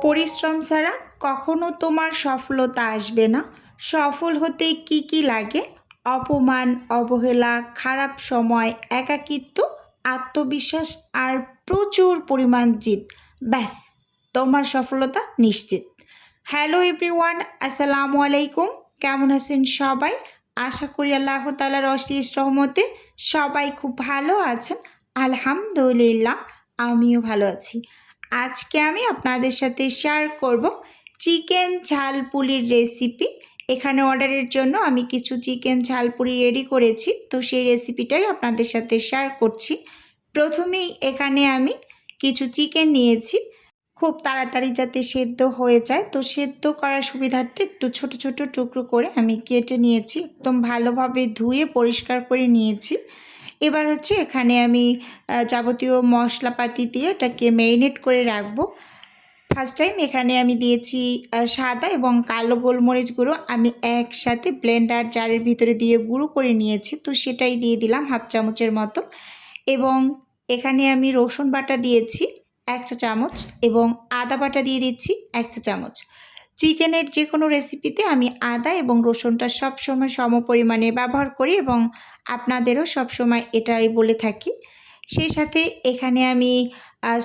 পরিশ্রম ছাড়া কখনো তোমার সফলতা আসবে না। সফল হতে কি কি লাগে? অপমান, অবহেলা, খারাপ সময়, একাকিত্ব, আত্মবিশ্বাস আর প্রচুর পরিমাণ জিত। ব্যাস, তোমার সফলতা নিশ্চিত। হ্যালো এভরিওয়ান, আসসালামু আলাইকুম। কেমন আছেন সবাই? আশা করি আল্লাহ তাআলার অশেষ রহমতে সবাই খুব ভালো আছেন। আলহামদুলিল্লাহ, আমিও ভালো আছি। আজকে আমি আপনাদের সাথে শেয়ার করব চিকেন ঝালপুরির রেসিপি। এখানে অর্ডারের জন্য আমি কিছু চিকেন ঝালপুরি রেডি করেছি, তো সেই রেসিপিটাই আপনাদের সাথে শেয়ার করছি। প্রথমেই এখানে আমি কিছু চিকেন নিয়েছি, খুব তাড়াতাড়ি যাতে সেদ্ধ হয়ে যায়, তো সেদ্ধ করার সুবিধার্থে একটু ছোট ছোট টুকরো করে আমি কেটে নিয়েছি, একদম ভালোভাবে ধুয়ে পরিষ্কার করে নিয়েছি। এবার হচ্ছে এখানে আমি যাবতীয় মশলাপাতি দিয়ে এটাকে ম্যারিনেট করে রাখবো। ফার্স্ট টাইম এখানে আমি দিয়েছি সাদা এবং কালো গোলমরিচ গুঁড়ো, আমি একসাথে ব্লেন্ডার জারের ভিতরে দিয়ে গুঁড়ো করে নিয়েছি, তো সেটাই দিয়ে দিলাম হাফ চামচের মতো। এবং এখানে আমি রসুন বাটা দিয়েছি 1 চা চামচ এবং আদা বাটা দিয়ে দিচ্ছি 1 চা চামচ। চিকেনের যে কোনো রেসিপিতে আমি আদা এবং রসুনটা সবসময় সমপরিমাণে ব্যবহার করি এবং আপনাদেরও সবসময় এটাই বলে থাকি। সেই সাথে এখানে আমি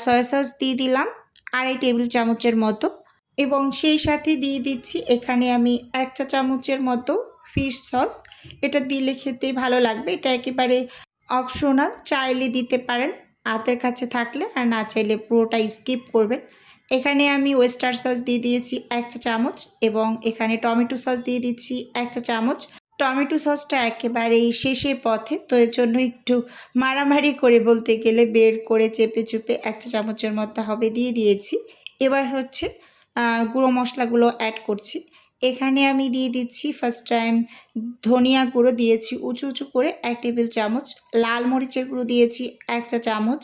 সয়া সস দিয়ে দিলাম 2.5 টেবিল চামচের মতো এবং সেই সাথে দিয়ে দিচ্ছি এখানে আমি 1 চা চামচের মতো ফিশ সস। এটা দিলে খেতে ভালো লাগবে, এটা একেবারে অপশনাল, চাইলে দিতে পারেন হাতের কাছে থাকলে, আর না চাইলে পুরোটা স্কিপ করবেন। এখানে আমি ওয়েস্টার সস দিয়ে দিয়েছি 1 চা চামচ এবং এখানে টমেটো সস দিয়ে দিচ্ছি 1 চা চামচ। টমেটো সসটা একেবারেই শেষের পথে, তো এর জন্য একটু মারামারি করে বলতে গেলে বের করে চেপে চুপে 1 চা চামচের মতো হবে দিয়ে দিয়েছি। এবার হচ্ছে গুঁড়ো মশলাগুলো অ্যাড করছি। এখানে আমি দিয়ে দিচ্ছি ফার্স্ট টাইম ধনিয়া গুঁড়ো দিয়েছি উঁচু উঁচু করে 1 টেবিল চামচ, লাল মরিচের গুঁড়ো দিয়েছি 1 চা চামচ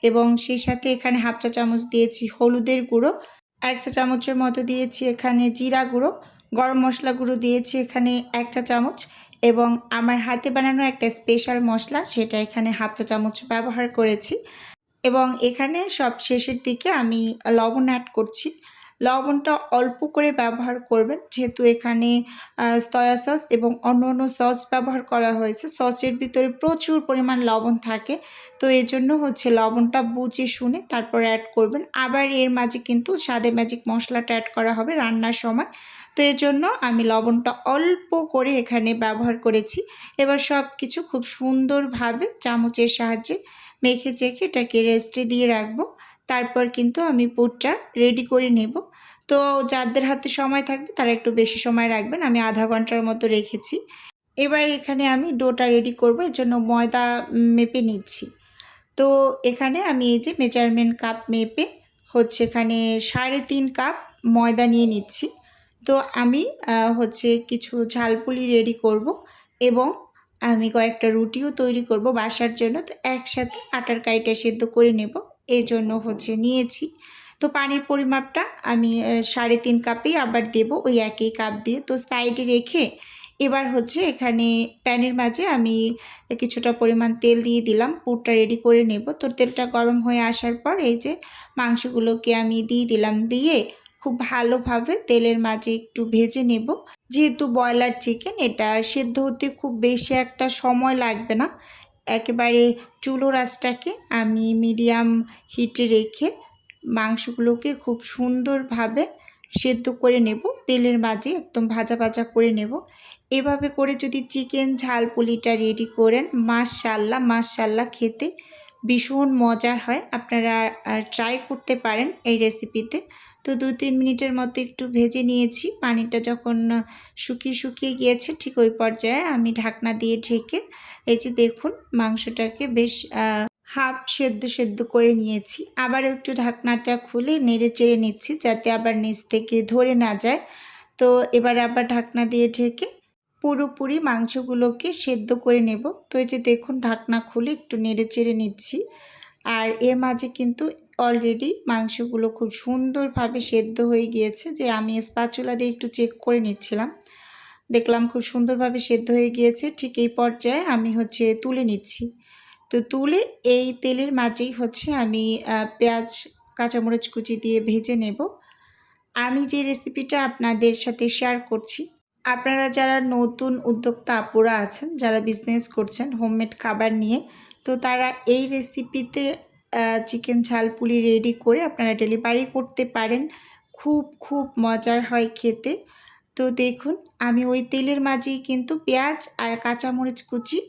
এবং সেই সাথে এখানে হাফ চা চামচ দিয়েছি হলুদের গুঁড়ো, 1 চা চামচের মতো দিয়েছি এখানে জিরা গুঁড়ো, গরম মশলা গুঁড়ো দিয়েছি এখানে 1 চা চামচ এবং আমার হাতে বানানো একটা স্পেশাল মশলা, সেটা এখানে হাফ চা চামচ ব্যবহার করেছি। এবং এখানে সব শেষের দিকে আমি লবণ অ্যাড করছি। লবণটা অল্প করে ব্যবহার করবেন, যেহেতু এখানে সয়া সস এবং অন্য সস ব্যবহার করা হয়েছে। সসের ভিতরে প্রচুর পরিমাণ লবণ থাকে, তো এজন্য হচ্ছে লবণটা বুঝে শুনে তারপর অ্যাড করবেন। আবার এর মাঝে কিন্তু স্বাদে ম্যাজিক মশলাটা অ্যাড করা হবে রান্নার সময়, তো এজন্য আমি লবণটা অল্প করে এখানে ব্যবহার করেছি। এবার সব কিছু খুব সুন্দরভাবে চামচের সাহায্যে মেখে চেখে এটাকে রেস্টে দিয়ে রাখবো। তারপর কিন্তু আমি পুরটা রেডি করে নেব। তো যাদের হাতে সময় থাকবে তারা একটু বেশি সময় রাখবেন, আমি আধা ঘন্টার মতো রেখেছি। এবার এখানে আমি ডোটা রেডি করব, এর জন্য ময়দা মেপে নিচ্ছি। তো এখানে আমি এই যে মেজারমেন্ট কাপ মেপে হচ্ছে এখানে 3.5 কাপ ময়দা নিয়ে নিচ্ছি। তো আমি হচ্ছে কিছু ঝালপুরি রেডি করব এবং আমি কয়েকটা রুটিও তৈরি করব বাসার জন্য, তো একসাথে আটার কাইটা সেদ্ধ করে নেব, এই জন্য হচ্ছে নিয়েছি। তো পানির পরিমাপটা আমি 3.5 কাপেই আবার দেব ওই একই কাপ দিয়ে, তো সাইডে রেখে এবার হচ্ছে এখানে প্যানের মাঝে আমি কিছুটা পরিমাণ তেল দিয়ে দিলাম, পুরটা রেডি করে নেব। তো তেলটা গরম হয়ে আসার পর এই যে মাংসগুলোকে আমি দিয়ে দিলাম, দিয়ে খুব ভালোভাবে তেলের মাঝে একটু ভেজে নেব। যেহেতু ব্রয়লার চিকেন, এটা সেদ্ধ হতে খুব বেশি একটা সময় লাগবে না। একেবারে চুলোর আঁচটাকে আমি মিডিয়াম হিটে রেখে মাংসগুলোকে খুব সুন্দরভাবে সেদ্ধ করে নেব, তেলের মাঝে একদম ভাজা ভাজা করে নেব। এভাবে করে যদি চিকেন ঝালপুরিটা রেডি করেন, মাশাআল্লাহ মাশাআল্লাহ খেতে ভীষণ মজার হয়। আপনারা ট্রাই করতে পারেন এই রেসিপিতে। তো 2-3 মিনিটের মতো একটু ভেজে নিয়েছি। পানিটা যখন শুকিয়ে গিয়েছে ঠিক ওই পর্যায়ে আমি ঢাকনা দিয়ে ঢেকে এই যে দেখুন মাংসটাকে বেশ হাফ সেদ্ধ করে নিয়েছি। আবার একটু ঢাকনাটা খুলে নেড়ে চেড়ে নিচ্ছি যাতে আবার নিচ থেকে ধরে না যায়। তো এবার আবার ঢাকনা দিয়ে ঢেকে পুরোপুরি মাংসগুলোকে সেদ্ধ করে নেব। তো এই যে দেখুন ঢাকনা খুলে একটু নেড়ে চেড়ে নিচ্ছি, আর এর মাঝে কিন্তু অলরেডি মাংসগুলো খুব সুন্দরভাবে সেদ্ধ হয়ে গিয়েছে, যে আমি স্প্যাচুলা দিয়ে একটু চেক করে নিচ্ছিলাম, দেখলাম খুব সুন্দরভাবে সেদ্ধ হয়ে গিয়েছে। ঠিক এই পর্যায়ে আমি হচ্ছে তুলে নিচ্ছি। তো তুলে এই তেলের মাঝেই হচ্ছে আমি পেঁয়াজ কাঁচামরিচ কুচি দিয়ে ভেজে নেব। আমি যে রেসিপিটা আপনাদের সাথে শেয়ার করছি, আপনারা যারা নতুন উদ্যোক্তা আপুরা আছেন, যারা বিজনেস করছেন হোমমেড খাবার নিয়ে, তো তারা এই রেসিপিতে চিকেন ঝালপুরি রেডি করে আপনারা ডেলিভারি করতে পারেন। খুব খুব মজার হয় খেতে। তো দেখুন, আমি ওই তেলের মাঝেই কিন্তু পেঁয়াজ আর কাঁচামরিচ কুচি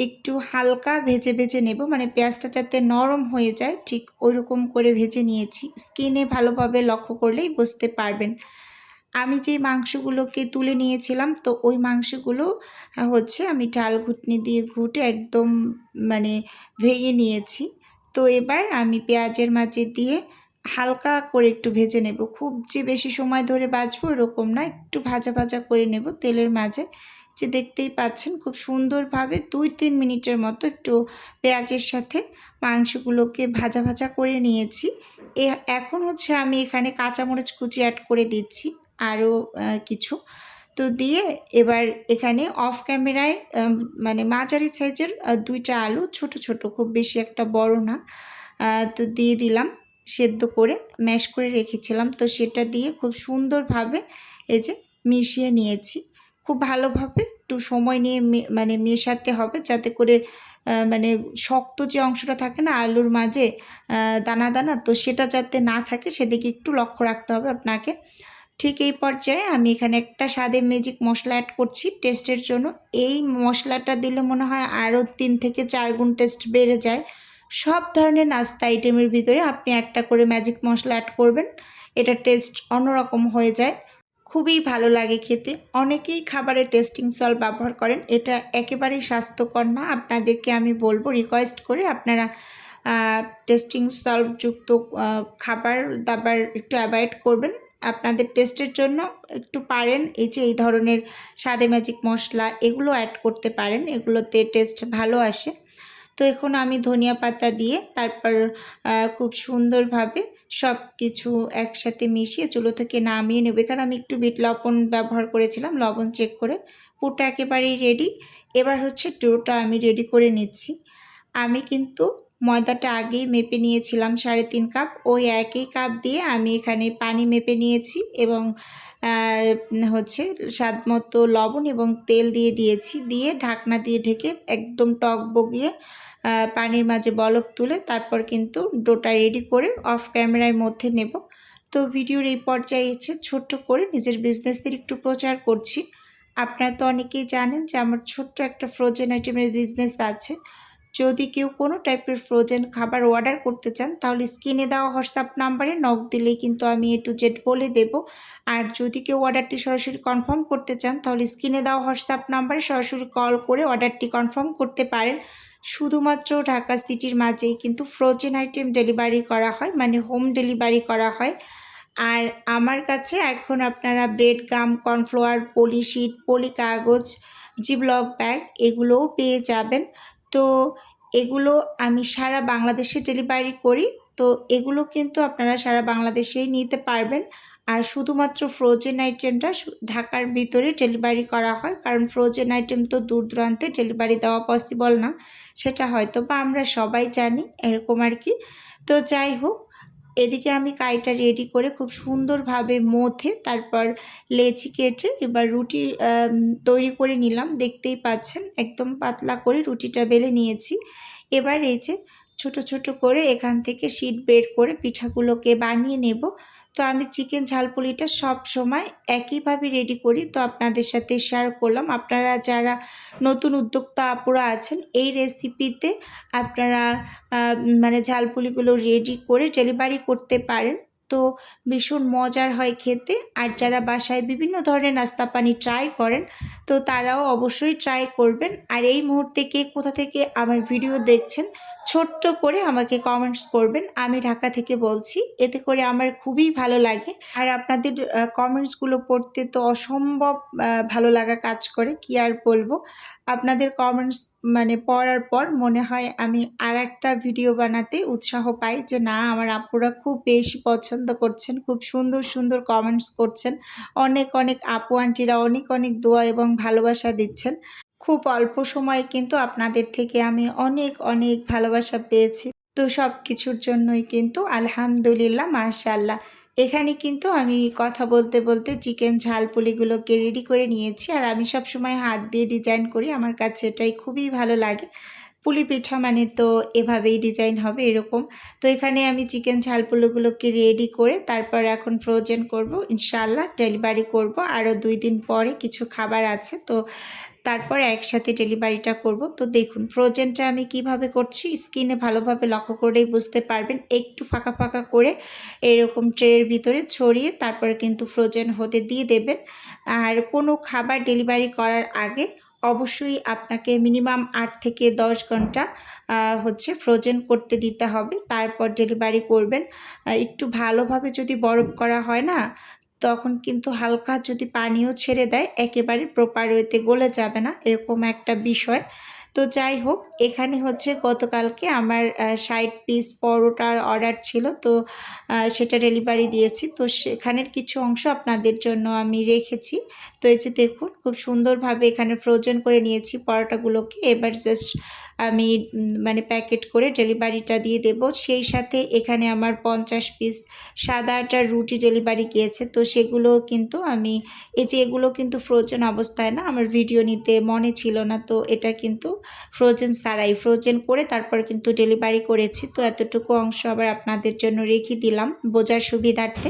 একটু হালকা ভেজে ভেজে নেব, মানে পেঁয়াজটা যাতে নরম হয়ে যায় ঠিক ওইরকম করে ভেজে নিয়েছি। স্কিনে ভালোভাবে লক্ষ্য করলেই বুঝতে পারবেন। আমি যে মাংসগুলোকে তুলে নিয়েছিলাম, তো ওই মাংসগুলো হচ্ছে আমি ডাল ঘুটনি দিয়ে ঘুটে একদম মানে ভেঙে নিয়েছি। তো এবার আমি পেঁয়াজের মাঝে দিয়ে হালকা করে একটু ভেজে নেব। খুব যে বেশি সময় ধরে ভাজবো এরকম না, একটু ভাজা ভাজা করে নেব তেলের মাঝে। যে দেখতেই পাচ্ছেন খুব সুন্দরভাবে 2-3 মিনিটের মতো একটু পেঁয়াজের সাথে মাংসগুলোকে ভাজা ভাজা করে নিয়েছি। এখন হচ্ছে আমি এখানে কাঁচামরিচ কুচি অ্যাড করে দিচ্ছি আরও কিছু। তো দিয়ে এবার এখানে অফ ক্যামেরায় মানে মাঝারি সাইজের 2টা আলু ছোট ছোট, খুব বেশি একটা বড় না, তো দিয়ে দিলাম। সেদ্ধ করে ম্যাশ করে রেখেছিলাম, তো সেটা দিয়ে খুব সুন্দরভাবে এই যে মিশিয়ে নিয়েছি। খুব ভালোভাবে একটু সময় নিয়ে মানে মেশাতে হবে, যাতে করে মানে শক্ত যে অংশটা থাকে না আলুর মাঝে দানা দানা, তো সেটা যাতে না থাকে সেদিকে একটু লক্ষ্য রাখতে হবে আপনাকে। ঠিক এই পর্যায়ে আমি এখানে একটা স্বাদে ম্যাজিক মশলা অ্যাড করছি টেস্টের জন্য। এই মশলাটা দিলে মনে হয় আরও 3 থেকে 4 গুণ টেস্ট বেড়ে যায়। সব ধরনের নাস্তা আইটেমের ভিতরে আপনি একটা করে ম্যাজিক মশলা অ্যাড করবেন, এটা টেস্ট অন্যরকম হয়ে যায়, খুবই ভালো লাগে খেতে। অনেকেই খাবারে টেস্টিং সল্ট ব্যবহার করেন, এটা একেবারেই স্বাস্থ্যকর না। আপনাদেরকে আমি বলবো রিকোয়েস্ট করে আপনারা টেস্টিং সল্টযুক্ত খাবার দাবার একটু অ্যাভয়েড করবেন। আপনাদের টেস্টের জন্য একটু পারেন এই যে এই ধরনের স্বাদে ম্যাজিক মশলা এগুলো অ্যাড করতে পারেন, এগুলোতে টেস্ট ভালো আসে। তো এখন আমি ধনিয়া পাতা দিয়ে তারপর খুব সুন্দরভাবে সব কিছু একসাথে মিশিয়ে চুলো থেকে নামিয়ে নেব। এখানে আমি একটু বিট লবণ ব্যবহার করেছিলাম, লবণ চেক করে। পুরটা একেবারেই রেডি। এবার হচ্ছে ডোটা আমি রেডি করে নিচ্ছি। আমি কিন্তু ময়দাটা আগেই মেপে নিয়েছিলাম 3.5 কাপ। ওই একই কাপ দিয়ে আমি এখানে পানি মেপে নিয়েছি এবং হচ্ছে স্বাদমতো লবণ এবং তেল দিয়ে দিয়েছি। দিয়ে ঢাকনা দিয়ে ঢেকে একদম টক বগিয়ে পানির মাঝে বলক তুলে তারপর কিন্তু ডোটা রেডি করে অফ ক্যামেরার মধ্যে নেব। তো ভিডিওর এই পর্যায়ে এসে ছোট্ট করে নিজের বিজনেসের একটু প্রচার করছি। আপনারা তো অনেকেই জানেন যে আমার ছোট্ট একটা ফ্রোজেন আইটেমের বিজনেস আছে। যদি কেউ কোনো টাইপের ফ্রোজেন খাবার অর্ডার করতে চান তাহলে স্ক্রিনে দেওয়া হোয়াটসঅ্যাপ নাম্বারে নক দিলেই কিন্তু আমি A to Z বলে দেব। আর যদি কেউ অর্ডারটি সরাসরি কনফার্ম করতে চান তাহলে স্ক্রিনে দেওয়া হোয়াটসঅ্যাপ নাম্বারে সরাসরি কল করে অর্ডারটি কনফার্ম করতে পারেন। শুধুমাত্র ঢাকা সিটির মাঝেই কিন্তু ফ্রোজেন আইটেম ডেলিভারি করা হয়, মানে হোম ডেলিভারি করা হয়। আর আমার কাছে এখন আপনারা ব্রেড গাম, কর্নফ্লাওয়ার, পলিশিট, পলি কাগজ, জিপলক ব্যাগ এগুলোও পেয়ে যাবেন। তো এগুলো আমি সারা বাংলাদেশে ডেলিভারি করি। তো এগুলো কিন্তু আপনারা সারা বাংলাদেশেই নিতে পারবেন। আর শুধুমাত্র ফ্রোজেন আইটেমটা ঢাকার ভিতরে ডেলিভারি করা হয়, কারণ ফ্রোজেন আইটেম তো দূর দূরান্তে ডেলিভারি দেওয়া পসিবল না, সেটা হয়তো বা আমরা সবাই জানি, এরকম আর কি। তো যাই হোক, এদিকে আমি কাইটা রেডি করে খুব সুন্দরভাবে মথে তারপর লেচি কেটে এবার রুটি তৈরি করে নিলাম। দেখতেই পাচ্ছেন একদম পাতলা করে রুটিটা বেলে নিয়েছি। এবার এই যে ছোট ছোট করে এখান থেকে শীট বের করে পিঠাগুলোকে বানিয়ে নেব। তো আমি চিকেন ঝালপুরিটা সব সময় একইভাবে রেডি করি, তো আপনাদের সাথে শেয়ার করলাম। আপনারা যারা নতুন উদ্যোক্তা আপুরা আছেন এই রেসিপিতে আপনারা মানে ঝালপুরিগুলো রেডি করে ডেলিভারি করতে পারেন। তো ভীষণ মজার হয় খেতে। আর যারা বাসায় বিভিন্ন ধরনের নাস্তা পানি ট্রাই করেন তো তারাও অবশ্যই ট্রাই করবেন। আর এই মুহূর্তে কে কোথা থেকে আমার ভিডিও দেখছেন ছোট্ট করে আমাকে কমেন্টস করবেন। আমি ঢাকা থেকে বলছি, এতে করে আমার খুবই ভালো লাগে। আর আপনাদের কমেন্টসগুলো পড়তে তো অসম্ভব ভালো লাগা কাজ করে, কি আর বলবো। আপনাদের কমেন্টস মানে পড়ার পর মনে হয় আমি আরেকটা ভিডিও বানাতে উৎসাহ পাই, যে না আমার আপুরা খুব বেশি পছন্দ করছেন, খুব সুন্দর সুন্দর কমেন্টস করছেন। অনেক অনেক আপু আন্টিরা অনেক অনেক দোয়া এবং ভালোবাসা দিচ্ছেন। খুব অল্প সময়ে কিন্তু আপনাদের থেকে আমি অনেক অনেক ভালোবাসা পেয়েছি। তো সব কিছুর জন্যই কিন্তু আলহামদুলিল্লাহ, মাশাআল্লাহ। এখানে কিন্তু আমি কথা বলতে, বলতে চিকেন ঝালপুলিগুলোকে রেডি করে নিয়েছি। আর আমি সবসময় হাত দিয়ে ডিজাইন করি। আমার কাছে এটাই খুবই ভালো লাগে। পুলি পিঠা মানে তো এভাবেই ডিজাইন হবে এরকম। তো এখানে আমি চিকেন ঝালপুলিগুলোকে রেডি করে তারপর এখন ফ্রোজেন করব। ইনশাআল্লাহ ডেলিভারি করব। আরও ২ দিন পরে কিছু খাবার আছে। তো তারপর একসাথে ডেলিভারিটা করব। তো দেখুন ফ্রোজেনটা আমি কিভাবে করছি স্ক্রিনে ভালোভাবে লক্ষ্য করলেই বুঝতে পারবেন। একটু ফাঁকা, ফাঁকা করে এরকম ট্রের ভিতরে ছড়িয়ে তারপরে কিন্তু ফ্রোজেন হতে দিয়ে দেবেন। আর কোনো খাবার ডেলিভারি করার আগে অবশ্যই আপনাকে মিনিমাম ৮ থেকে ১০ ঘন্টা ফ্রোজেন করতে দিতে হবে। তারপর ডেলিভারি করবেন। একটু ভালোভাবে যদি বরফ করা হয় না, তখন কিন্তু হালকা যদি পানিও ছেড়ে দেয় একেবারে প্রপার ওয়েতে গলে যাবে না, এরকম একটা বিষয়। তো যাই হোক, এখানে গতকালকে আমার ৬০ পিস পরোটার অর্ডার ছিল। তো সেটা ডেলিভারি দিয়েছি। তো সেখানের কিছু অংশ আপনাদের জন্য আমি রেখেছি। তো এই যে দেখুন খুব সুন্দরভাবে এখানে ফ্রোজেন করে নিয়েছি পরোটাগুলোকে। এবার জাস্ট আমি মানে প্যাকেট করে ডেলিভারিটা দিয়ে দেব। সেই সাথে এখানে আমার ৫০ পিস সাদা আটার রুটি ডেলিভারি গিয়েছে। তো সেগুলোও কিন্তু আমি এই যে এগুলো কিন্তু ফ্রোজেন অবস্থায় না, আমার ভিডিও নিতে মনে ছিল না। তো এটা কিন্তু ফ্রোজেন ছাড়াই ফ্রোজেন করে তারপর কিন্তু ডেলিভারি করেছি। তো এতটুকু অংশ আবার আপনাদের জন্য রেখে দিলাম বোঝার সুবিধার্থে।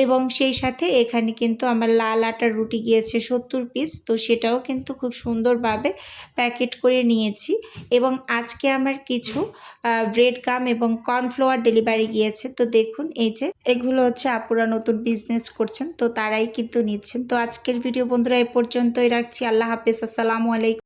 এবং সেই সাথে এখানে কিন্তু আমার লাল আটার রুটি গিয়েছে ৭০ পিস। তো সেটাও কিন্তু খুব সুন্দরভাবে প্যাকেট করে নিয়েছি। এবং আজকে আমার কিছু ব্রেড গাম এবং কর্নফ্লাওয়ার ডেলিভারি গিয়েছে। তো দেখুন এই যে এগুলো আপুরা নতুন বিজনেস করছেন, তো তারাই কিন্তু নিচ্ছেন। তো আজকের ভিডিও বন্ধুরা এ পর্যন্তই রাখছি। আল্লাহ হাফেজ। আসসালামু আলাইকুম।